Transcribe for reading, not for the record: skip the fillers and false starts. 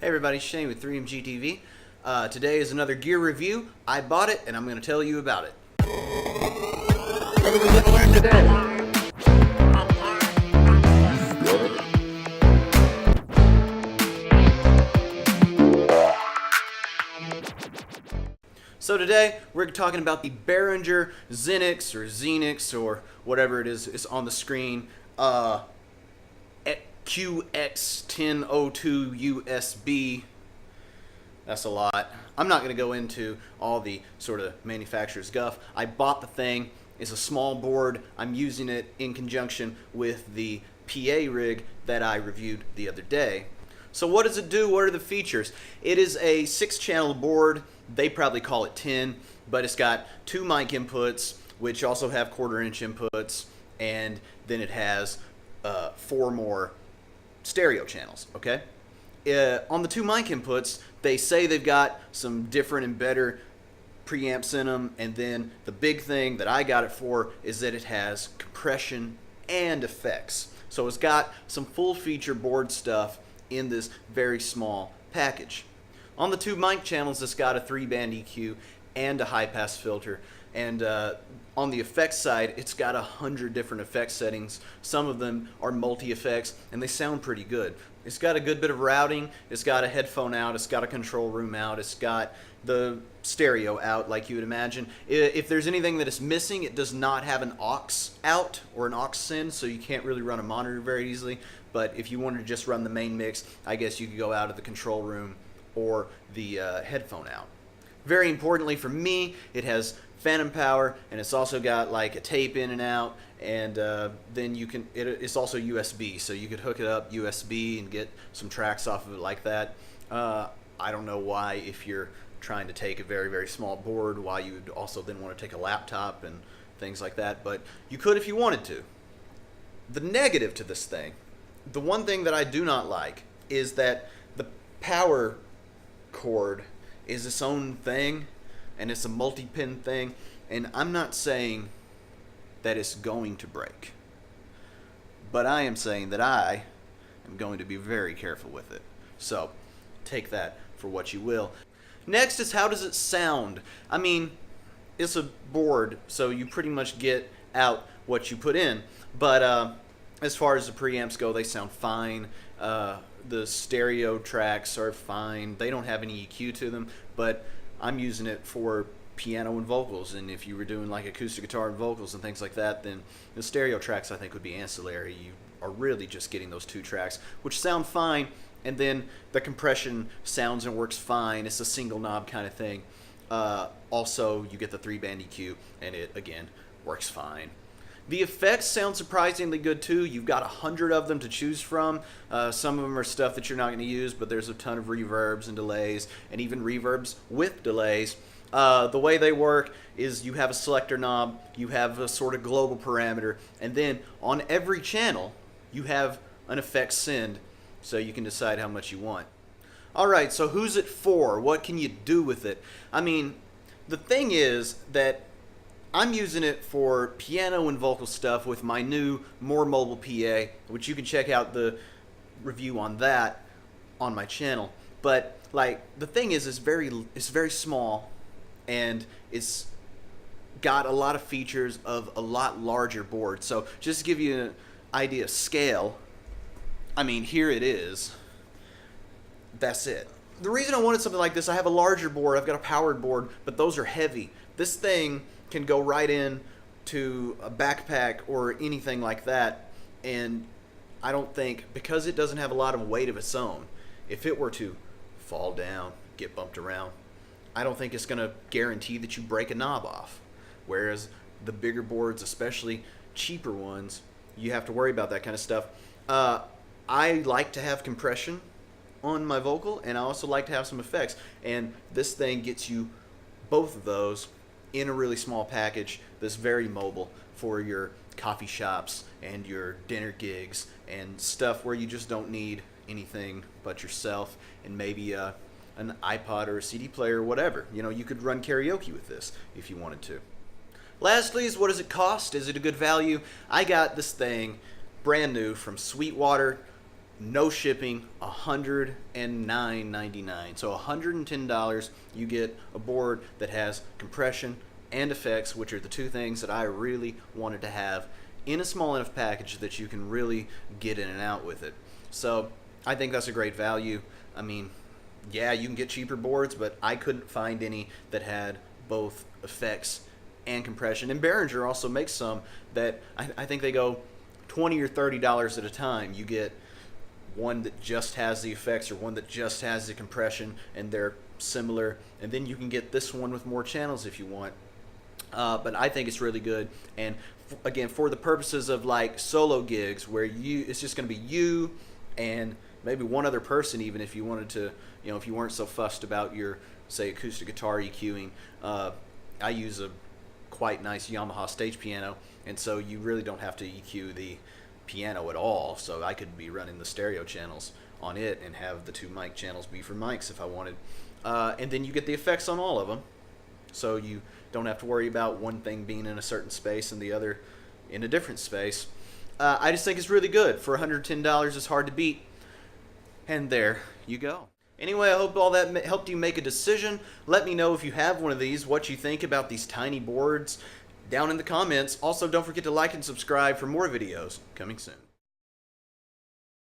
Hey everybody, Shane with 3MGTV. Today is another gear review. I bought it and I'm going to tell you about it. What are we going to learn today? So today we're talking about the Behringer XENYX or XENYX or whatever it is on the screen. QX1002USB. That's a lot. I'm not going to go into all the sort of manufacturer's guff. I bought the thing. It's a small board. I'm using it in conjunction with the PA rig that I reviewed the other day. So what does it do? What are the features? It is a 6-channel board. They probably call it 10, but it's got 2 mic inputs, which also have 1/4-inch inputs, and then it has 4 more stereo channels. Okay, on the 2 mic inputs, they say they've got some different and better preamps in them, and then the big thing that I got it for is that it has compression and effects. So it's got some full feature board stuff in this very small package. On the 2 mic channels, it's got a 3-band EQ and a high-pass filter. And on the effects side, it's got 100 different effect settings. Some of them are multi-effects, and they sound pretty good. It's got a good bit of routing. It's got a headphone out. It's got a control room out. It's got the stereo out, like you would imagine. If there's anything that is missing, it does not have an aux out or an aux in, so you can't really run a monitor very easily. But if you wanted to just run the main mix, I guess you could go out of the control room or the headphone out. Very importantly for me, it has phantom power, and it's also got like a tape in and out, and then you can, it's also USB, so you could hook it up USB and get some tracks off of it like that. I don't know why, if you're trying to take a very, very small board, why you would also then want to take a laptop and things like that, but you could if you wanted to. The negative to this thing, the one thing that I do not like, is that the power cord is its own thing, and it's a multi-pin thing, and I'm not saying that it's going to break, but I am saying that I am going to be very careful with it. So take that for what you will. Next is, how does it sound? I mean, it's a board, so you pretty much get out what you put in, but as far as the preamps go, they sound fine. The stereo tracks are fine. They don't have any EQ to them, but I'm using it for piano and vocals, and if you were doing like acoustic guitar and vocals and things like that, then the stereo tracks I think would be ancillary. You are really just getting those 2 tracks, which sound fine, and then the compression sounds and works fine. It's a single knob kind of thing. Also, you get the 3-band EQ, and it again works fine. The effects sound surprisingly good too. You've got 100 of them to choose from. Some of them are stuff that you're not going to use, but there's a ton of reverbs and delays, and even reverbs with delays. The way they work is you have a selector knob, you have a sort of global parameter, and then on every channel you have an effect send, so you can decide how much you want. Alright, so who's it for? What can you do with it? I mean, the thing is that I'm using it for piano and vocal stuff with my new, more mobile PA, which you can check out the review on that on my channel. But like, the thing is, it's very small, and it's got a lot of features of a lot larger board. So just to give you an idea of scale, I mean, here it is. That's it. The reason I wanted something like this, I have a larger board, I've got a powered board, but those are heavy. This thing can go right in to a backpack or anything like that, and I don't think, because it doesn't have a lot of weight of its own, if it were to fall down, get bumped around, I don't think it's going to guarantee that you break a knob off. Whereas the bigger boards, especially cheaper ones, you have to worry about that kind of stuff. I like to have compression on my vocal, and I also like to have some effects, and this thing gets you both of those in a really small package that's very mobile for your coffee shops and your dinner gigs and stuff where you just don't need anything but yourself and maybe an iPod or a CD player or whatever. You know, you could run karaoke with this if you wanted to. Lastly is, what does it cost? Is it a good value? I got this thing brand new from Sweetwater no shipping, $109.99. So $110, you get a board that has compression and effects, which are the two things that I really wanted to have in a small enough package that you can really get in and out with it. So I think that's a great value. I mean, yeah, you can get cheaper boards, but I couldn't find any that had both effects and compression. And Behringer also makes some that I think they go $20 or $30 at a time. You get one that just has the effects or one that just has the compression, and they're similar. And then you can get this one with more channels if you want. But I think it's really good. And again, for the purposes of like solo gigs where it's just going to be you and maybe one other person, even if you wanted to, if you weren't so fussed about your, say, acoustic guitar EQing. I use a quite nice Yamaha stage piano, and so you really don't have to EQ the piano at all. So I could be running the stereo channels on it and have the two mic channels be for mics if I wanted. And then you get the effects on all of them, so you don't have to worry about one thing being in a certain space and the other in a different space. I just think it's really good. For $110, it's hard to beat. And there you go. Anyway, I hope all that helped you make a decision. Let me know if you have one of these, what you think about these tiny boards down in the comments. Also, don't forget to like and subscribe for more videos coming soon.